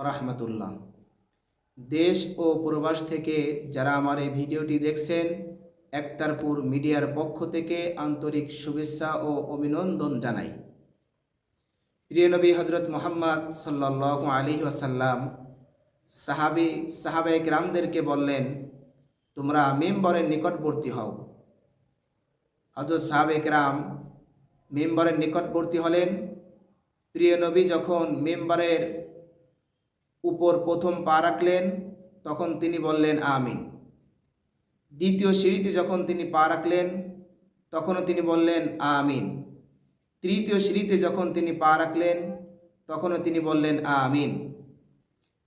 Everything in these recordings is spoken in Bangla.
রাহমাতুল্লাহ। দেশ ও প্রবাস থেকে যারা আমার এই ভিডিওটি দেখছেন, একতারপুর মিডিয়ার পক্ষ থেকে আন্তরিক শুভেচ্ছা ও অভিনন্দন জানাই। প্রিয় নবী হজরত মুহাম্মদ সাল্লাল্লাহু আলাইহি ওয়াসাল্লাম সাহাবায়ে কেরামদেরকে বললেন, তোমরা মেম্বরের নিকটবর্তী হও। হজরত সাহাবায়ে কেরাম মেম্বরের নিকটবর্তী হলেন। প্রিয় নবী যখন মেম্বরের উপর প্রথম পা রাখলেন, তখন তিনি বললেন আমিন। দ্বিতীয় সিঁড়িতে যখন তিনি পা রাখলেন, তখনও তিনি বললেন আমিন। তৃতীয় সিঁড়িতে যখন তিনি পা রাখলেন, তখনও তিনি বললেন আমিন।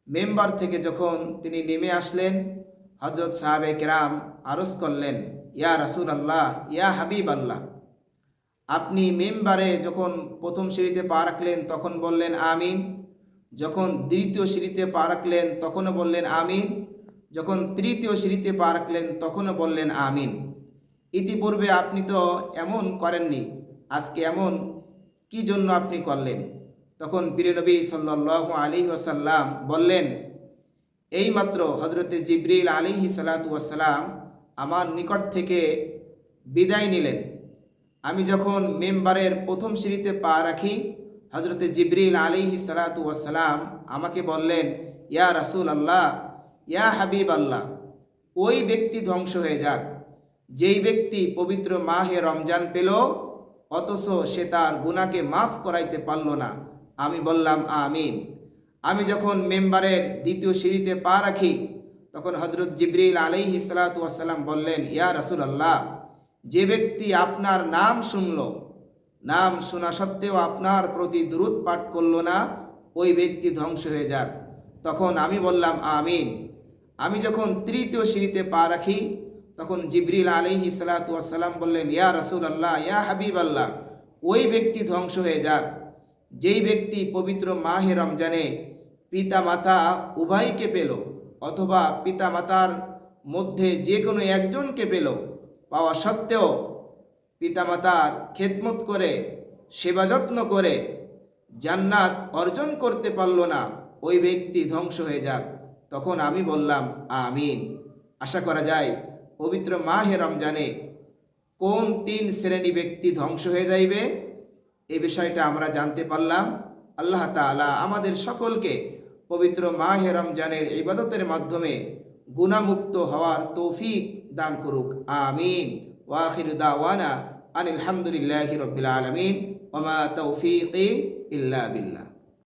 মেম্বার থেকে যখন তিনি নেমে আসলেন, হজরত সাহাবে কেরাম আরজ করলেন, ইয়া রাসূল আল্লাহ, ইয়া হাবিব আল্লাহ। আপনি মেম্বারে যখন প্রথম সিঁড়িতে পা রাখলেন তখন বললেন আমিন, যখন দ্বিতীয় সিঁড়িতে পা রাখলেন তখনও বললেন আমিন, যখন তৃতীয় সিঁড়িতে পা রাখলেন তখনও বললেন আমিন। ইতিপূর্বে আপনি তো এমন করেননি, আজকে এমন কি জন্য আপনি করলেন? তখন প্রিয় নবী সাল্লাল্লাহু আলাইহি ওয়াসাল্লাম বললেন, এইমাত্র হজরতে জিবরিল আলাইহিস সালাতু ওয়াসসালাম আমার নিকট থেকে বিদায় নিলেন। আমি যখন মেম্বারের প্রথম সিঁড়িতে পা রাখি, হজরতে জিবরিল আলাইহিস সালাতু ওয়াসসালাম আমাকে বললেন, ইয়া রাসূল আল্লাহ, ইয়া হাবিব আল্লাহ, ওই ব্যক্তি ধ্বংস হয়ে যাক যেই ব্যক্তি পবিত্র মাহে রমজান পেল অথচ সে তার গুনাহকে মাফ করাইতে পারল না। আমি বললাম আমিন। আমি যখন মেম্বারের দ্বিতীয় সিঁড়িতে পা রাখি, তখন হজরত জিবরিল আলাইহিস সালাতু ওয়াসসালাম বললেন, ইয়া রাসূল আল্লাহ, যে ব্যক্তি আপনার নাম শুনল, নাম শোনা সত্ত্বেও আপনার প্রতি দুরূদ পাঠ করল না, ওই ব্যক্তি ধ্বংস হয়ে যাক। তখন আমি বললাম আমিন। আমি যখন তৃতীয় সিঁড়িতে পা রাখি, তখন জিবরিল আলাইহিস সালাতু ওয়াসসালাম বললেন, ইয়া রাসূল আল্লাহ, ইয়া হাবিব আল্লাহ, ওই ব্যক্তি ধ্বংস হয়ে যাক যেই ব্যক্তি পবিত্র মাহে রমজানে পিতা মাতা উভয়কে পেল অথবা পিতা মাতার মধ্যে যে কোনো একজনকে পেল, পাওয়া সত্ত্বেও পিতামাতার খেদমত করে সেবা যত্ন করে জান্নাত অর্জন করতে পারল না, ওই ব্যক্তি ধ্বংস হয়ে যাক। তখন আমি বললাম আমিন। আশা করা যায় পবিত্র মাহে রমজানে কোন 3 শ্রেণী ব্যক্তি ধ্বংস হয়ে যাইবে, এই বিষয়টা আমরা জানতে পারলাম। আল্লাহ তাআলা আমাদের সকলকে পবিত্র মাহে রমজানের ইবাদতের মাধ্যমে গুনাহমুক্ত হওয়ার তৌফিক দান করুক। আমিন। ওয়া আখিরু দাওয়ানা আনিল হামদুলিল্লাহি রাব্বিল আলামিন ওয়া মা তাওফীকি ইল্লা বিল্লাহ।